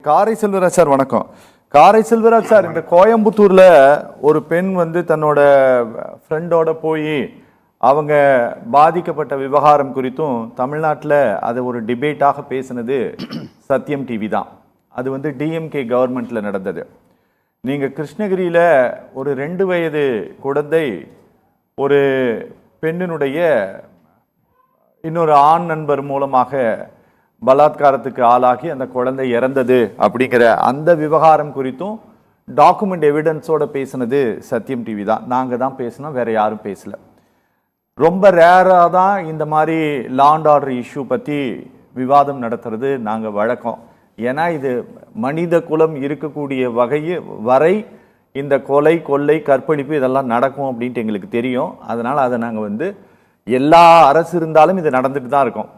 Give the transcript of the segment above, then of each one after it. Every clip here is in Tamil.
காரை செல்வராஜ் சார் வணக்கம். காரை செல்வராஜ் சார், இந்த கோயம்புத்தூர்ல ஒரு பெண் தன்னோட ஃப்ரெண்டோட போய் அவங்க பாதிக்கப்பட்ட விவகாரம் குறித்தும் தமிழ்நாட்டில் அதை ஒரு டிபேட்டாக பேசினது சத்தியம் டிவி தான். அது டிஎம்கே கவர்மெண்ட்ல நடந்தது. நீங்க கிருஷ்ணகிரியில ஒரு 2 வயது குழந்தை ஒரு பெண்ணினுடைய இன்னொரு ஆண் நண்பர் மூலமாக பலாத்காரத்துக்கு ஆளாகி அந்த குழந்தை இறந்தது அப்படிங்கிற அந்த விவகாரம் குறித்தும் டாக்குமெண்ட் எவிடன்ஸோட பேசினது சத்தியம் டிவி தான். நாங்கள் தான் பேசினோம், வேற யாரும் பேசல. ரொம்ப ரேராக தான் இந்த மாதிரி லா அண்ட் ஆர்டர் இஷ்யூ பற்றி விவாதம் நடத்துறது நாங்கள் வழக்கம். ஏன்னா இது மனித குலம் இருக்கக்கூடிய வரை இந்த கொலை, கொள்ளை, கற்பழிப்பு இதெல்லாம் நடக்கும் அப்படின்ட்டு எங்களுக்கு தெரியும். அதனால் அதை நாங்கள் எல்லா அரசு இருந்தாலும் இது நடந்துட்டு தான் இருக்கோம்.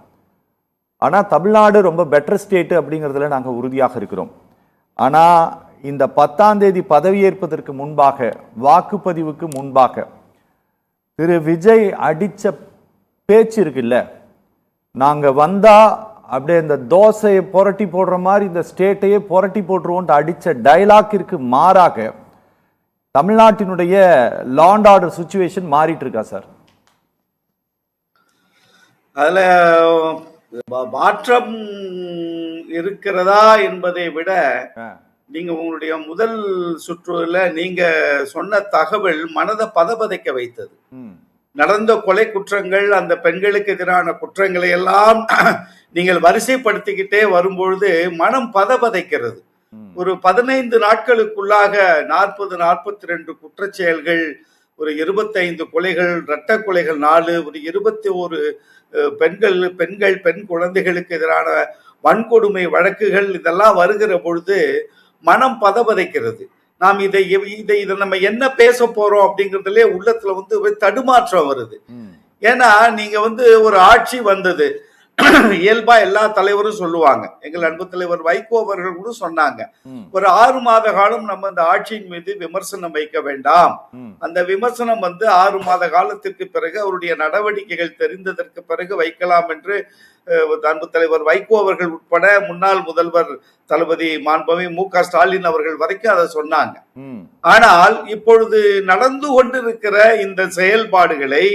ஆனால் தமிழ்நாடு ரொம்ப பெட்டர் ஸ்டேட்டு அப்படிங்கிறதுல நாங்கள் உறுதியாக இருக்கிறோம். ஆனால் இந்த 10ஆம் தேதி பதவியேற்பதற்கு முன்பாக, வாக்குப்பதிவுக்கு முன்பாக திரு விஜய் அடித்த பேச்சு இருக்குல்ல, நாங்கள் வந்தால் அப்படியே இந்த தோசையை புரட்டி போடுற மாதிரி இந்த ஸ்டேட்டையே புரட்டி போட்டுருவோன்ட்டு அடித்த டைலாக்கிற்கு மாறாக தமிழ்நாட்டினுடைய லா அண்ட் ஆர்டர் சிச்சுவேஷன் மாறிட்டு இருக்கா சார்? அதில் மாற்றம் இருக்கிறதா என்பதை விட நீங்க உங்களுடைய முதல் சுற்றுல நீங்க சொன்ன தகவல் மனதை பதபதைக்க வைத்தது. நடந்த கொலை குற்றங்கள், அந்த பெண்களுக்கு எதிரான குற்றங்களை எல்லாம் நீங்கள் வரிசைப்படுத்திக்கிட்டே வரும்பொழுது மனம் பதபதைக்கிறது. ஒரு 15 நாட்களுக்குள்ளாக 42 குற்றச்செயல்கள், ஒரு 25 கொலைகள், இரட்ட கொலைகள் 4, ஒரு 21 பெண் குழந்தைகளுக்கு எதிரான வன்கொடுமை வழக்குகள், இதெல்லாம் வருகிற பொழுது மனம் பதபதைக்கிறது. நாம் இதை நம்ம என்ன பேச போறோம் அப்படிங்கிறதுலே உள்ளத்துல தடுமாற்றம் வருது. ஏன்னா நீங்க ஒரு ஆட்சி வந்தது, இயல்பா எல்லா தலைவரும் சொல்லுவாங்க. எங்கள் அன்பு தலைவர் வைகோ அவர்கள் கூட சொன்னாங்க, ஒரு 6 மாத காலம் நம்ம அந்த ஆட்சியின் மீது விமர்சனம் வைக்க வேண்டாம். அந்த விமர்சனம் 6 மாத காலத்திற்கு பிறகு அவருடைய நடவடிக்கைகள் தெரிந்ததற்கு பிறகு வைக்கலாம் என்று அன்பு தலைவர் வைகோ அவர்கள் உட்பட முன்னாள் முதல்வர் தளபதி மாண்புமிகு மு.க. ஸ்டாலின் அவர்கள் வரைக்கும் அதை சொன்னாங்க. ஆனால் இப்பொழுது நடந்து கொண்டிருக்கிற இந்த செயல்பாடுகளை,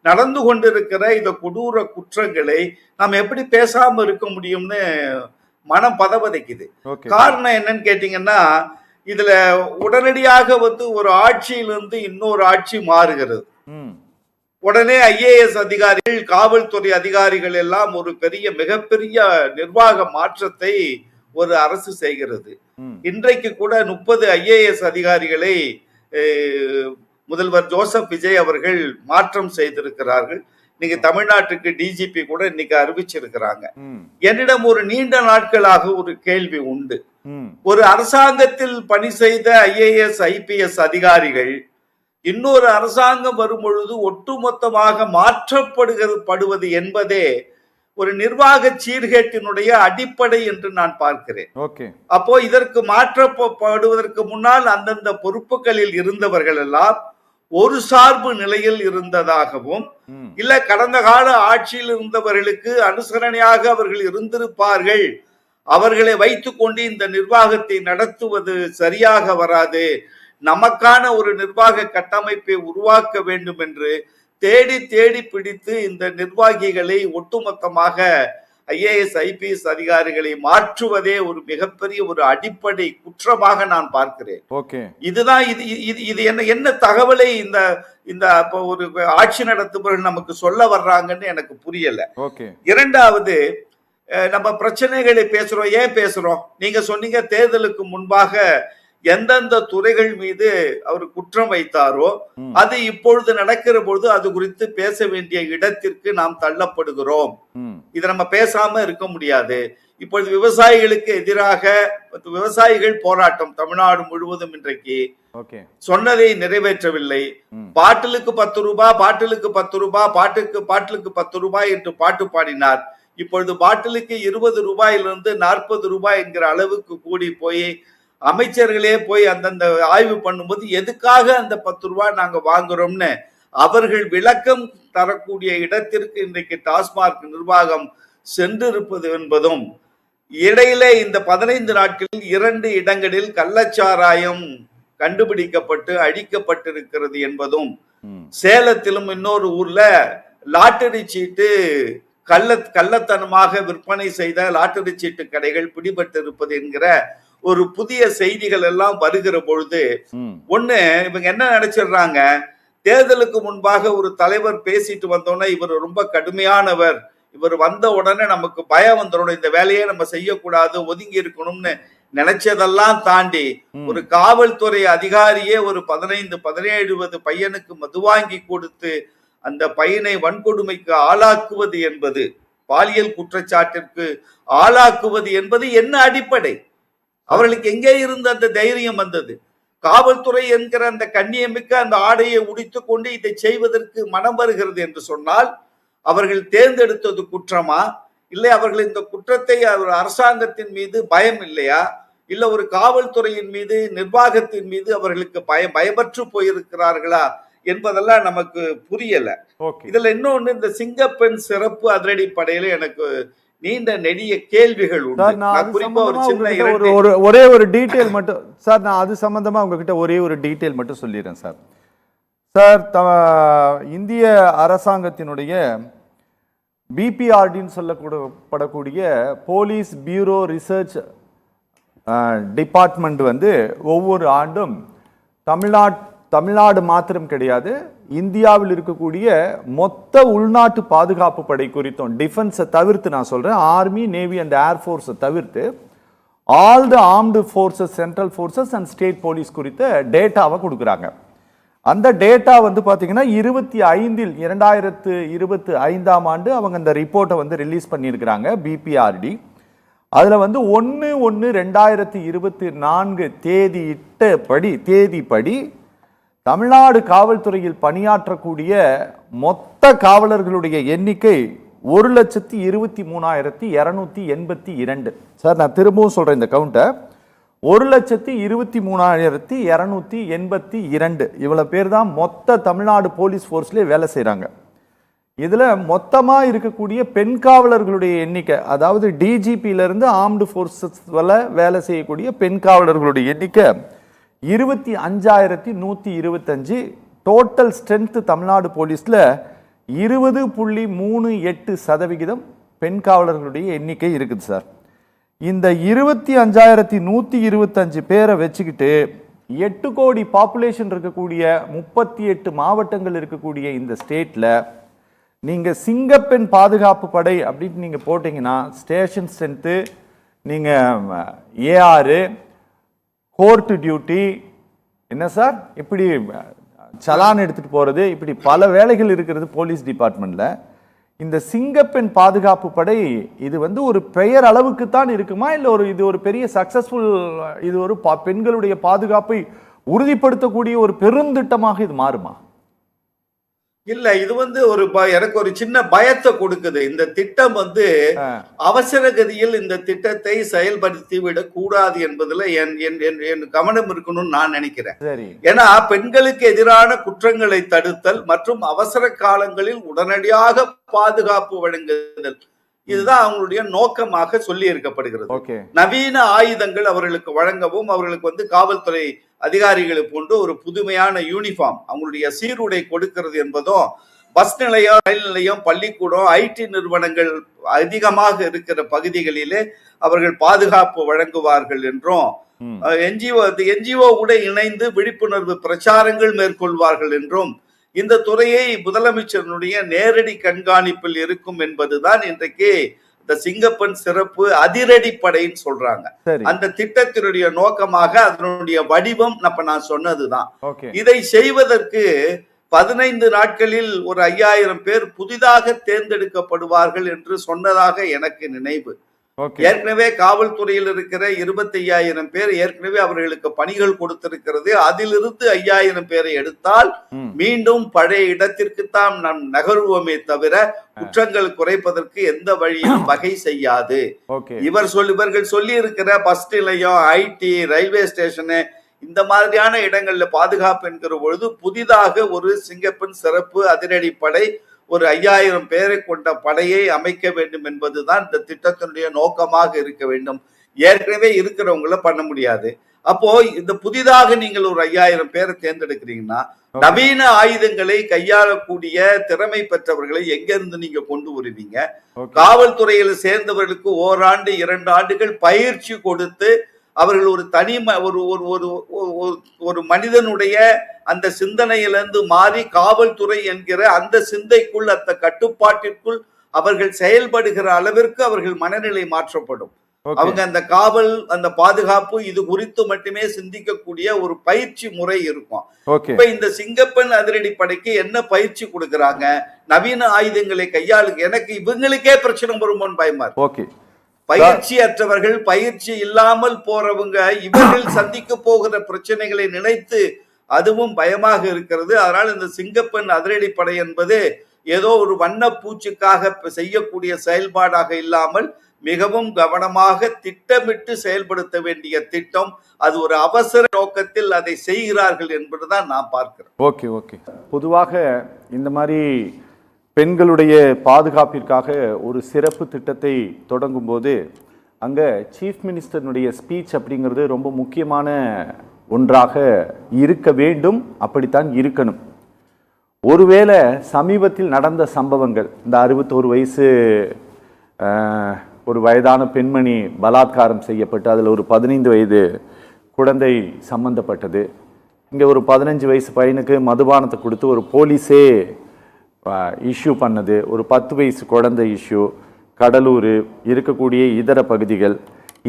நடந்து கொண்டிருக்கிற இந்த கொடூர குற்றங்களை நாம் எப்படி பேசாம இருக்க முடியும்னு மனம் பதபதைக்குது. காரணம் என்னன்னு கேட்டீங்கன்னா, இதுல உடனடியாக ஒரு ஆட்சியிலிருந்து இன்னொரு ஆட்சி மாறுகிறது. உடனே ஐஏஎஸ் அதிகாரிகள், காவல்துறை அதிகாரிகள் எல்லாம் ஒரு மிகப்பெரிய நிர்வாக மாற்றத்தை ஒரு அரசு செய்கிறது. இன்றைக்கு கூட 30 ஐஏஎஸ் அதிகாரிகளை முதல்வர் ஜோசப் விஜய் அவர்கள் மாற்றம் செய்திருக்கிறார்கள். இன்னைக்கு தமிழ்நாட்டுக்கு டிஜிபி கூட இன்னைக்கு அறிவிச்சிருக்கிறாங்க. என்னிடம் ஒரு நீண்ட நாட்களாக ஒரு கேள்வி உண்டு. ஒரு அரசாங்கத்தில் பணி செய்த ஐஏஎஸ் ஐபிஎஸ் அதிகாரிகள் இன்னொரு அரசாங்கம் வரும் பொழுது ஒட்டுமொத்தமாக மாற்றப்படுவது என்பதே ஒரு நிர்வாக சீர்கேட்டினுடைய அடிப்படை என்று நான் பார்க்கிறேன். அப்போ இதற்கு மாற்றப்படுவதற்கு முன்னால் அந்தந்த பொறுப்புகளில் இருந்தவர்கள் எல்லாம் ஒரு சார்பு நிலையில் இருந்ததாகவும், இல்ல கடந்த கால ஆட்சியில் இருந்தவர்களுக்கு அனுசரணையாக அவர்கள் இருந்திருப்பார்கள், அவர்களை வைத்துக் கொண்டு இந்த நிர்வாகத்தை நடத்துவது சரியாக வராது, நமக்கான ஒரு நிர்வாக கட்டமைப்பை உருவாக்க வேண்டும் என்று தேடி தேடி பிடித்து இந்த நிர்வாகிகளை ஒட்டுமொத்தமாக ஐஏஎஸ் ஐபிஎஸ் அதிகாரிகளை மாற்றுவதே ஒரு மிகப்பெரிய ஒரு அடிப்படை குற்றமாக நான் பார்க்கிறேன். இதுதான் இது என்ன தகவலை இந்த ஒரு ஆட்சி நடத்துபவர்கள் நமக்கு சொல்ல வர்றாங்கன்னு எனக்கு புரியல. இரண்டாவது, நம்ம பிரச்சனைகளை பேசுறோம். ஏன் பேசுறோம்? நீங்க சொன்னீங்க தேர்தலுக்கு முன்பாக எந்தெந்த துறைகள் மீது அவர் குற்றம் வைத்தாரோ அது இப்பொழுது நடக்கிற பொழுது அது குறித்து பேச வேண்டிய இடத்திற்கு நாம் தள்ளப்படுகிறோம். இதை நம்ம பேசாம இருக்க முடியாது. இப்பொழுது விவசாயிகளுக்கு எதிராக விவசாயிகள் போராட்டம் தமிழ்நாடு முழுவதும் இன்றைக்கு சொன்னதை நிறைவேற்றவில்லை. பாட்டிலுக்கு 10 ரூபாய், பாட்டிலுக்கு 10 ரூபாய், பாட்டிலுக்கு 10 ரூபாய் என்று பாட்டு பாடினார். இப்பொழுது பாட்டிலுக்கு 20 ரூபாயிலிருந்து 40 ரூபாய் என்கிற அளவுக்கு கூடி போய் அமைச்சர்களே போய் அந்தந்த ஆய்வு பண்ணும்போது எதுக்காக அந்த 10 ரூபாய் நாங்க வாங்குறோம்னு அவர்கள் விளக்கம் தரக்கூடிய இடத்திற்கு இன்றைக்கு டாஸ்மாக் நிர்வாகம் சென்றிருப்பது என்பதும் இடையில இந்த 15 நாட்களில் 2 இடங்களில் கள்ளச்சாராயம் கண்டுபிடிக்கப்பட்டு அழிக்கப்பட்டிருக்கிறது என்பதும், சேலத்திலும் இன்னொரு ஊர்ல லாட்டரி சீட்டு கள்ளத்தனமாக விற்பனை செய்த லாட்டரி சீட்டு கடைகள் பிடிபட்டு இருப்பது என்கிற ஒரு புதிய செய்திகள் எல்லாம் வருகிற பொழுது, ஒண்ணு இவங்க என்ன நினைச்சிடுறாங்க, தேர்தலுக்கு முன்பாக ஒரு தலைவர் பேசிட்டு வந்தோன்னா இவர் ரொம்ப கடுமையானவர், இவர் வந்த உடனே நமக்கு பயம் வந்துடணும், இந்த வேலையை நம்ம செய்யக்கூடாது, ஒதுங்கி இருக்கணும்னு நினைச்சதெல்லாம் தாண்டி ஒரு காவல்துறை அதிகாரியே ஒரு 15-17 பையனுக்கு மது வாங்கி கொடுத்து அந்த பையனை வன்கொடுமைக்கு ஆளாக்குவது என்பது, பாலியல் குற்றச்சாட்டிற்கு ஆளாக்குவது என்பது என்ன அடிப்படை? அவர்களுக்கு எங்கே இருந்து அந்த தைரியம் வந்தது? காவல்துறை என்கிற அந்த கண்ணியமிக்க அந்த ஆடையை உடித்துக் கொண்டு இதை செய்வதற்கு மனம் வருகிறது என்று சொன்னால் அவர்கள் தேர்ந்தெடுத்தது குற்றமா? இல்லை அவர்கள் இந்த குற்றத்தை அரசாங்கத்தின் மீது பயம் இல்லையா? இல்ல ஒரு காவல்துறையின் மீது, நிர்வாகத்தின் மீது அவர்களுக்கு பயமற்று போயிருக்கிறார்களா என்பதெல்லாம் நமக்கு புரியல. இதுல இன்னொன்னு, இந்த சிங்கப்பெண் சிறப்பு அதிரடிப்படையில எனக்கு நீண்ட நெடிய கேள்விகள் உண்டு. குறிப்பா ஒரு சின்ன ஒரே ஒரு டீடைல் மட்டும் சார், நான் அது சம்பந்தமா உங்ககிட்ட ஒரே ஒரு டீடைல் மட்டும் சொல்லிடுறேன் சார். இந்திய அரசாங்கத்தினுடைய பிபிஆர்டின்னு சொல்லப்படக்கூடிய போலீஸ் பியூரோ ரிசர்ச் டிபார்ட்மெண்ட் வந்து ஒவ்வொரு ஆண்டும் தமிழ்நாடு மாத்திரம் கிடையாது, இந்தியாவில் இருக்கக்கூடிய மொத்த உள்நாட்டு பாதுகாப்பு படை குறித்தும், டிஃபென்ஸை தவிர்த்து நான் சொல்றேன், ஆர்மி, நேவி அண்ட் ஏர்ஃபோர்ஸை தவிர்த்து all the armed forces, central forces and state police குறித்த டேட்டாவை கொடுக்குறாங்க. அந்த டேட்டா வந்து பார்த்தீங்கன்னா 2025 ஆண்டு அவங்க அந்த ரிப்போர்ட்டை வந்து ரிலீஸ் பண்ணியிருக்கிறாங்க பிபிஆர்டி. அதில் வந்து 1/1/2024 தேதிப்படி தமிழ்நாடு காவல்துறையில் பணியாற்றக்கூடிய மொத்த காவலர்களுடைய எண்ணிக்கை 1,23,282. சார் நான் திரும்பவும் சொல்றேன் இந்த கவுண்டை, 1,23,282. இவ்வளவு பேர் தான் மொத்த தமிழ்நாடு போலீஸ் ஃபோர்ஸ்லேயே வேலை செய்கிறாங்க. இதுல மொத்தமா இருக்கக்கூடிய பெண் காவலர்களுடைய எண்ணிக்கை, அதாவது டிஜிபியிலிருந்து ஆர்ம்டு ஃபோர்ஸஸ் வேலை செய்யக்கூடிய பெண் காவலர்களுடைய எண்ணிக்கை 25,125. டோட்டல் ஸ்ட்ரென்த் தமிழ்நாடு போலீஸ்ல 20.38% பெண் காவலர்களுடைய எண்ணிக்கை இருக்குது சார். இந்த 25,125 பேரை வச்சுக்கிட்டு 8 கோடி பாப்புலேஷன் இருக்கக்கூடிய 38 மாவட்டங்கள் இருக்கக்கூடிய இந்த ஸ்டேட்ல நீங்க சிங்கப்பெண் பாதுகாப்பு படை அப்படின்னு நீங்க போட்டீங்கன்னா ஸ்டேஷன் ஸ்ட்ரென்த்து, நீங்க ஏஆர், கோர்ட் டியூட்டி, என்ன சார் இப்படி சலான் எடுத்துட்டு போறது, இப்படி பல வேலைகள் இருக்கிறது போலீஸ் டிபார்ட்மெண்ட்ல. இந்த சிங்கப்பெண் பாதுகாப்பு படை இது வந்து ஒரு பெயர் அளவுக்கு தான் இருக்குமா, இல்ல இது ஒரு பெரிய சக்சஸ்ஃபுல், இது ஒரு பெண்களுடைய பாதுகாப்பை உறுதிப்படுத்தக்கூடிய ஒரு பெருந்திட்டமாக இது மாறுமா? இல்ல, இது வந்து எனக்கு ஒரு சின்ன பயத்தை கொடுக்குது. இந்த திட்டம் வந்து அவசர கதியில் இந்த திட்டத்தை செயல்படுத்தி விடக் கூடாது என்பதுல என் கவனம் இருக்கணும்னு நான் நினைக்கிறேன். ஏன்னா பெண்களுக்கு எதிரான குற்றங்களை தடுத்தல் மற்றும் அவசர காலங்களில் உடனடியாக பாதுகாப்பு வழங்குதல், இதுதான் அவங்களுடைய நோக்கமாக சொல்லி இருக்கப்படுகிறது. நவீன ஆயுதங்கள் அவர்களுக்கு வழங்கவும், அவர்களுக்கு வந்து காவல்துறை அதிகாரிகளை போன்று ஒரு புதுமையான யூனிஃபார்ம், அவங்களுடைய சீருடை கொடுக்கிறது என்பதும், பஸ் நிலையம், ரயில் நிலையம், பள்ளிக்கூடம், ஐடி நிறுவனங்கள் அதிகமாக இருக்கிற பகுதிகளிலே அவர்கள் பாதுகாப்பு வழங்குவார்கள் என்றும், என்ஜிஓ கூட இணைந்து விழிப்புணர்வு பிரச்சாரங்கள் மேற்கொள்வார்கள் என்றும், இந்த துறையை முதலமைச்சருடைய நேரடி கண்காணிப்பில் இருக்கும் என்பதுதான் இன்றைக்கு இந்த சிங்கப்பெண் சிறப்பு அதிரடிப்படைன்னு சொல்றாங்க. அந்த திட்டத்தினுடைய நோக்கமாக அதனுடைய வடிவம் நான் சொன்னதுதான். இதை செய்வதற்கு 15 நாட்களில் ஒரு 5000 பேர் புதிதாக தேர்ந்தெடுக்கப்படுவார்கள் என்று சொன்னதாக எனக்கு நினைவு. ஏற்கனவே காவல்துறையில் இருக்கிற 25,000 பேர் ஏற்கனவே அவர்களுக்கு பணிகள் கொடுத்திருக்கிறது. அதிலிருந்து 5,000 பேரை எடுத்தால் மீண்டும் பழைய இடத்திற்கு தான் நாம் நகர்வோமே தவிர குற்றங்கள் குறைப்பதற்கு எந்த வழியும் வகை செய்யாது. இவர்கள் சொல்லி இருக்கிற பஸ் நிலையம், ஐடி, ரயில்வே ஸ்டேஷனு, இந்த மாதிரியான இடங்கள்ல பாதுகாப்பு என்கிற பொழுது புதிதாக ஒரு சிங்கப்பெண் சிறப்பு அதிரடிப்படை ஒரு 5000 பேரை கொண்ட படையை அமைக்க வேண்டும் என்பதுதான் இந்த திட்டத்தினுடைய நோக்கமாக இருக்க வேண்டும். ஏற்கனவே இருக்கிறவங்கள பண்ண முடியாது. அப்போ இந்த புதிதாக நீங்கள் ஒரு 5000 பேரை தேர்ந்தெடுக்கிறீங்கன்னா நவீன ஆயுதங்களை கையாளக்கூடிய திறமை பெற்றவர்களை எங்க இருந்து நீங்க கொண்டு வருவீங்க? காவல்துறையில் சேர்ந்தவர்களுக்கு ஓராண்டு 2 ஆண்டுகள் பயிற்சி கொடுத்து அவர்கள் ஒரு தனி ஒரு மனிதனுடைய அந்த சிந்தனையிலிருந்து மாறி காவல்துறை என்கிற அந்த சிந்தைக்குள் அந்த கட்டுப்பாட்டிற்குள் அவர்கள் செயல்படுகிற அளவிற்கு அவர்கள் மனநிலை மாற்றப்படும். அவங்க அந்த காவல் அந்த பாதுகாப்பு இது குறித்து மட்டுமே சிந்திக்கக்கூடிய ஒரு பயிற்சி முறை இருக்கும். இப்ப இந்த சிங்கப்பெண் அதிரடி படைக்கு என்ன பயிற்சி கொடுக்கறாங்க? நவீன ஆயுதங்களை கையாளுங்க. எனக்கு இவங்களுக்கே பிரச்சனை வருமோன்னு பயமா இருக்கு. பயிற்சி அற்றவர்கள், பயிற்சி இல்லாமல் போறவங்க, இவர்கள் சந்திக்க போகிற பிரச்சனைகளை நினைத்து அதுவும் பயமாக இருக்கிறது. அதனால இந்த சிங்கப்பெண் அதிரடி படை என்பது ஏதோ ஒரு வண்ண பூச்சிக்காக செய்யக்கூடிய செயல்பாடாக இல்லாமல் மிகவும் கவனமாக திட்டமிட்டு செயல்படுத்த வேண்டிய திட்டம். அது ஒரு அவசர நோக்கத்தில் அதை செய்கிறார்கள் என்பதுதான் நான் பார்க்கிறேன். பொதுவாக இந்த மாதிரி பெண்களுடைய பாதுகாப்பிற்காக ஒரு சிறப்பு திட்டத்தை தொடங்கும் போது அங்க சீஃப் மினிஸ்டருடைய ஸ்பீச் அப்படிங்கிறது ரொம்ப முக்கியமான ஒன்றாக இருக்க வேண்டும். அப்படித்தான் இருக்கணும். ஒருவேளை சமீபத்தில் நடந்த சம்பவங்கள், இந்த 61 வயசு ஒரு வயதான பெண்மணி பலாத்காரம் செய்யப்பட்டு அதில் ஒரு 15 வயது குழந்தை சம்பந்தப்பட்டது, இங்கே ஒரு 15 வயசு பையனுக்கு மதுபானத்தை கொடுத்து ஒரு போலீஸே இஷ்யூ பண்ணது, ஒரு 10 வயசு குழந்தை இஷ்யூ, கடலூர் இருக்கக்கூடிய இதர பகுதிகள்,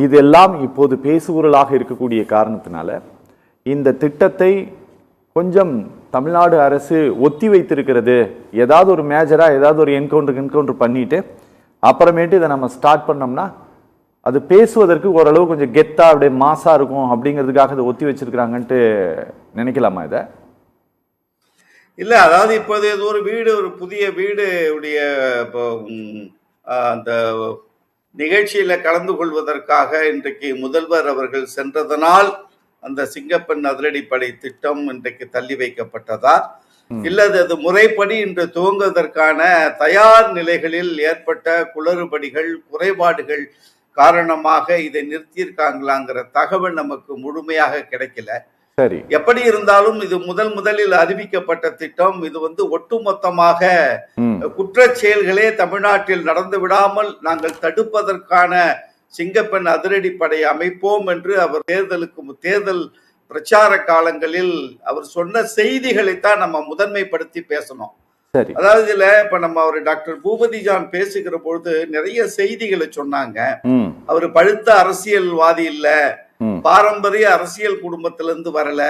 இதெல்லாம் இப்போது பேசுபொருளாக இருக்கக்கூடிய காரணத்தினால இந்த திட்டத்தை கொஞ்சம் தமிழ்நாடு அரசு ஒத்தி வைத்திருக்கிறது. ஏதாவது ஒரு மேஜராக ஏதாவது ஒரு என்கவுண்டர் பண்ணிட்டு அப்புறமேட்டு இதை நம்ம ஸ்டார்ட் பண்ணோம்னா அது பேசுவதற்கு ஓரளவு கொஞ்சம் கெத்தா அப்படியே மாசா இருக்கும் அப்படிங்கிறதுக்காக இதை ஒத்தி வச்சிருக்கிறாங்கன்ட்டு நினைக்கலாமா? இதை இல்ல, அதாவது இப்போது ஒரு வீடு, ஒரு புதிய வீடு உடைய அந்த நிகழ்ச்சியில கலந்து கொள்வதற்காக இன்றைக்கு முதல்வர் அவர்கள் சென்றதனால் அந்த சிங்கப்பெண் அதிரடிப்படை திட்டம் இன்றைக்கு தள்ளி வைக்கப்பட்டதா, இல்லது அது முறைப்படி இன்று துவங்குவதற்கான தயார் நிலைகளில் ஏற்பட்ட குளறுபடிகள் குறைபாடுகள் காரணமாக இதை நிறுத்தியிருக்காங்களாங்கிற தகவல் நமக்கு முழுமையாக கிடைக்கல. சரி, எப்படி இருந்தாலும் இது முதலில் அறிவிக்கப்பட்ட திட்டம். இது ஒட்டுமொத்தமாக குற்ற செயல்களே தமிழ்நாட்டில் நடந்து விடாமல் நாங்கள் தடுப்பதற்கான சிங்கப்பெண் அதிரடிப்படை அமைப்போம் என்று அவர் தேர்தல் பிரச்சார காலங்களில் அவர் சொன்ன செய்திகளைத்தான் நம்ம முதன்மைப்படுத்தி பேசணும். அதாவது இதுல இப்ப நம்ம அவர் டாக்டர் பூபதி ஜான் பேசுகிற பொழுது நிறைய செய்திகளை சொன்னாங்க. அவர் பழுத்த அரசியல்வாதி இல்ல, பாரம்பரிய அரசியல் குடும்பத்திலிருந்து வரல,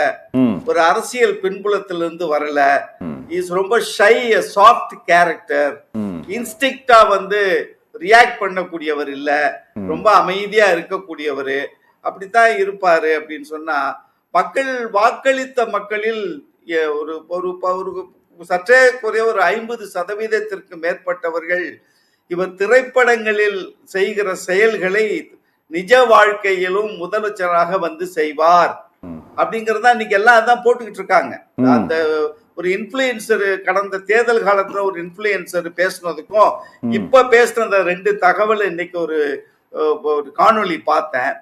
ஒரு அரசியல் பின்புலத்திலிருந்து வரல, இஸ் ரொம்ப ஷை, சாஃப்ட் கேரக்டர், இன்ஸ்டிக்டா ரியாக்ட் பண்ணக்கூடியவர் இல்ல, ரொம்ப அமைதியா இருக்கக்கூடியவர், அப்படித்தான் இருப்பாரு அப்படின்னு சொன்னா மக்கள் வாக்களித்த மக்களில் ஒரு சற்றே குறைய ஒரு 50% மேற்பட்டவர்கள் இவர் திரைப்படங்களில் செய்கிற செயல்களை நிஜ வாழ்க்கையிலும் முதலமைச்சராக செய்வார் அப்படிங்கறதா இன்னைக்கு எல்லாம் அதான் போட்டுக்கிட்டு இருக்காங்க. அந்த ஒரு இன்ஃபுளுசர் கடந்த தேர்தல் காலத்துல ஒரு இன்ஃபுளுசர் பேசுனதுக்கும் இப்ப பேசுன 2 தகவல் இன்னைக்கு ஒரு காணொளி பார்த்தேன்.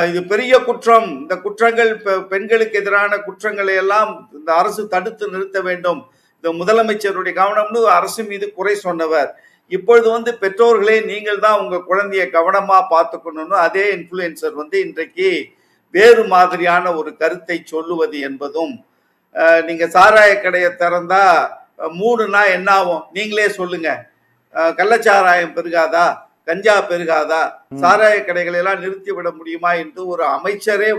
இது பெரிய குற்றம், இந்த குற்றங்கள் பெண்களுக்கு எதிரான குற்றங்களை எல்லாம் இந்த அரசு தடுத்து நிறுத்த வேண்டும், இந்த முதலமைச்சருடைய கவனம்னு அரசு மீது குறை சொன்னவர் இப்பொழுது பெற்றோர்களே நீங்கள் தான் உங்க குழந்தைய கவனமா பார்த்துக்கணும்னு அதே இன்ஃபுளுசர் இன்றைக்கு வேறு மாதிரியான ஒரு கருத்தை சொல்லுவது என்பதும், நீங்க சாராய கடையை திறந்தா 3 நாள் என்ன ஆகும் நீங்களே சொல்லுங்க, கள்ளச்சாராயம் பெருகாதா, கஞ்சா பெருகாதா, சாராய கடைகளை எல்லாம் நிறுத்திவிட முடியுமா என்று ஒரு அமைச்சரே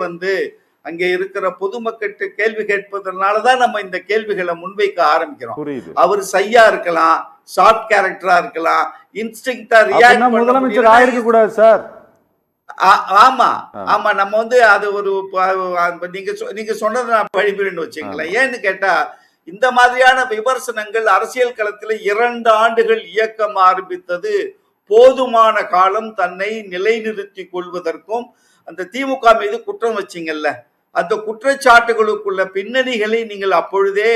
அங்கே இருக்கிற பொதுமக்கள் கேள்வி கேட்பதனாலதான் நம்ம இந்த கேள்விகளை முன்வைக்க ஆரம்பிக்கிறோம். அவர் சையா இருக்கலாம், ஷார்ட் கேரக்டரா இருக்கலாம், இன்ஸ்டிங்க்டா ரியாக்ட் முதலமைச்சர் ஆயிருக்க கூடாது சார். ஆமா ஆமா, நம்ம அது ஒரு நீங்க சொன்னதை நான் பழிபுரின்னு வச்சுங்களேன். ஏன்னு கேட்டா இந்த மாதிரியான விமர்சனங்கள் அரசியல் களத்தில் 2 ஆண்டுகள் இயக்கம் ஆரம்பித்தது போதுமான காலம் தன்னை நிலைநிறுத்திக் கொள்வதற்கும், அந்த திமுக மீது குற்றம் வச்சிங்கல்ல, அந்த குற்றச்சாட்டுகளுக்குள்ள பின்னணிகளை நீங்கள் அப்பொழுதே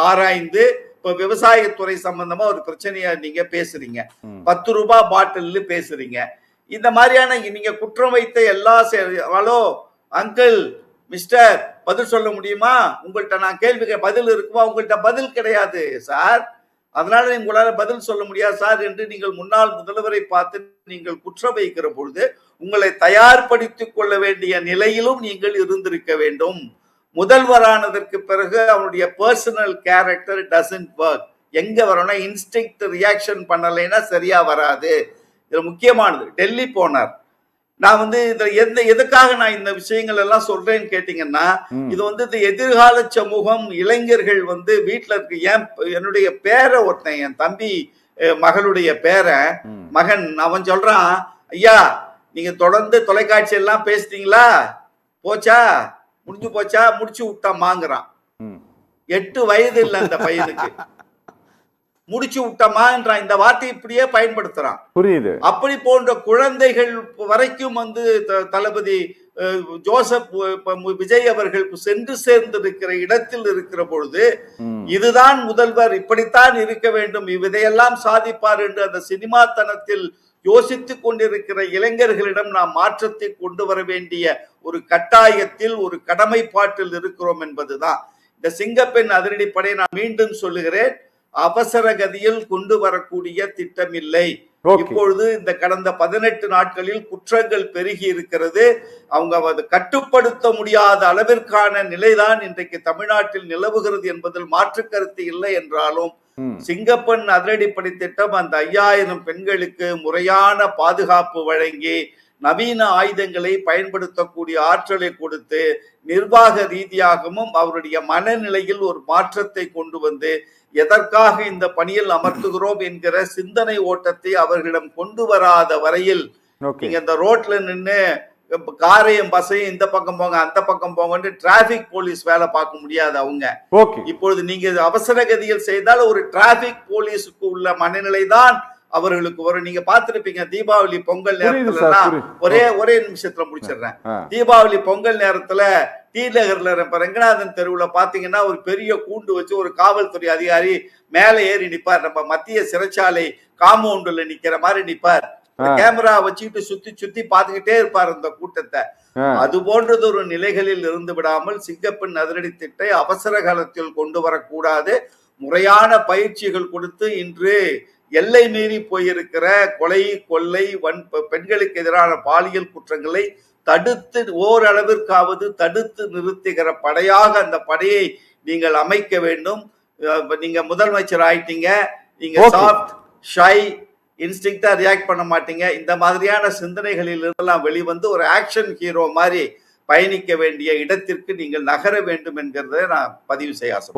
ஆராய்ந்து இப்ப விவசாயத்துறை சம்பந்தமா ஒரு பிரச்சனையா நீங்க பேசுறீங்க, 10 ரூபாய் பாட்டில் பேசுறீங்க. இந்த மாதிரியான நீங்க குற்றம் வைத்த எல்லா ஹலோ அங்கிள் மிஸ்டர் பதில் சொல்ல முடியுமா? உங்கள்கிட்ட நான் கேள்விக்கு பதில் இருக்குமா? உங்கள்கிட்ட பதில் கிடையாது சார். அதனால உங்களால பதில் சொல்ல முடியாது சார் என்று நீங்கள் முன்னாள் முதல்வரை பார்த்து நீங்கள் குற்றம் வைக்கிற பொழுது உங்களை தயார்படுத்திக் கொள்ள வேண்டிய நிலையிலும் நீங்கள் இருந்திருக்க வேண்டும். முதல்வரானதற்கு பிறகு அவனுடைய பர்சனல் கேரக்டர் டசன்ட் ஒர்க். எங்க வரணும், இன்ஸ்டிங்க்ட் ரியாக்ஷன் பண்ணலைன்னா சரியா வராது. இது முக்கியமானது. டெல்லி போனார். நான் எதுக்காக நான் இந்த விஷயங்கள் எல்லாம் சொல்றேன்னு கேட்டீங்கன்னா, இது இந்த எதிர்கால சமூகம் இளைஞர்கள் வீட்டுல இருக்கு. என்னுடைய பேரை ஒருத்தன், என் தம்பி மகளுடைய மகன், அவன் சொல்றான், ஐயா நீங்க தொடர்ந்து தொலைக்காட்சி எல்லாம் பேசுறீங்களா, போச்சா முடிஞ்சு போச்சா, முடிச்சு விட்டமாங்கிறான். 8 வயது இல்ல அந்த பையனுக்கு. முடிச்சு விட்டமான்றான். இந்த வார்த்தை இப்படியே பயன்படுத்துறான். புரியுது. அப்படி போன்ற குழந்தைகள் வரைக்கும் தளபதி ஜோசப் விஜய் அவர்கள் சென்று சேர்ந்திருக்கிற இடத்தில் இருக்கிற பொழுது இதுதான் முதல்வர், இப்படித்தான் இருக்க வேண்டும், இதையெல்லாம் சாதிப்பார் என்று அந்த சினிமாத்தனத்தில் யோசித்துக் கொண்டிருக்கிற இளைஞர்களிடம் நாம் மாற்றத்தை கொண்டு வர வேண்டிய ஒரு கட்டாயத்தில், ஒரு கடமைப்பாட்டில் இருக்கிறோம் என்பதுதான். இந்த சிங்கப்பெண் அதிரடிப்படை நான் மீண்டும் சொல்லுகிறேன், அவசர கதியில் கொண்டு வரக்கூடிய திட்டம் இல்லை. இப்பொழுது இந்த கடந்த 18 நாட்களில் குற்றங்கள் பெருகி இருக்கிறது. அவங்க கட்டுப்படுத்த முடியாத அளவிற்கான நிலைதான் இன்றைக்கு தமிழ்நாட்டில் நிலவுகிறது என்பதில் மாற்று கருத்து இல்லை என்றாலும், சிங்கப்பெண் அதிரடிப்படை திட்டம் அந்த 5000 பெண்களுக்கு முறையான பாதுகாப்பு வழங்கி, நவீன ஆயுதங்களை பயன்படுத்தக்கூடிய ஆற்றலை கொடுத்து, நிர்வாக ரீதியாகவும் அவருடைய மனநிலையில் ஒரு மாற்றத்தை கொண்டு வந்து, எதற்காக இந்த பணியில் அமர்த்துகிறோம் என்கிற சிந்தனை ஓட்டத்தை அவர்களிடம் கொண்டு வராத வரையில் நீங்க இந்த ரோட்ல நின்று காரையும் பஸ்ஸையும் இந்த பக்கம் போங்க அந்த பக்கம் போங்க டிராபிக் போலீஸ் வேலை பார்க்க முடியாது அவங்க. இப்பொழுது நீங்க அவசர கதியில் செய்தால் ஒரு டிராபிக் போலீஸுக்கு உள்ள மனநிலை தான் அவர்களுக்கு வரும். நீங்க பார்த்திருப்பீங்க தீபாவளி பொங்கல் நேரத்துல, ஒரே நிமிஷத்துல முடிச்சிடுறேன். தீபாவளி பொங்கல் நேரத்துல டி நகர்ல ரங்கநாதன் தெருவுல பாத்தீங்கன்னா ஒரு பெரிய கூண்டு வச்சு ஒரு காவல்துறை அதிகாரி மேல ஏறி நிப்பார். நம்ம மத்திய சிறைச்சாலை காம்பவுண்ட்ல நிக்கிற மாதிரி நிப்பார். கேமரா வச்சுக்கிட்டு சுத்தி சுத்தி பாத்துக்கிட்டே இருப்பார் அந்த கூட்டத்தை. அது போன்றது ஒரு நிலைகளில் இருந்து விடாமல் சிங்கப்பெண் அதிரடி திட்டத்தை அவசர காலத்தில் கொண்டு வரக்கூடாது. முறையான பயிற்சிகள் கொடுத்து இன்று எல்லை மீறி போயிருக்கிற கொலை, கொள்ளை, பெண்களுக்கு எதிரான பாலியல் குற்றங்களை தடுத்து ஓரளவிற்காவது தடுத்து நிறுத்துகிற படையாக அந்த படையை நீங்கள் அமைக்க வேண்டும். நீங்க முதலமைச்சர் ஆயிட்டீங்க, நீங்க சாஃப்ட் ஷை இன்ஸ்டிங்க்டா ரியாக்ட் பண்ண மாட்டீங்க. இந்த மாதிரியான சிந்தனைகளில் இருந்தெல்லாம் வெளிவந்து ஒரு ஆக்ஷன் ஹீரோ மாதிரி பயணிக்க வேண்டிய இடத்திற்கு நீங்கள் நகர வேண்டும் என்கிறத நான் பதிவு செய்ய ஆசை.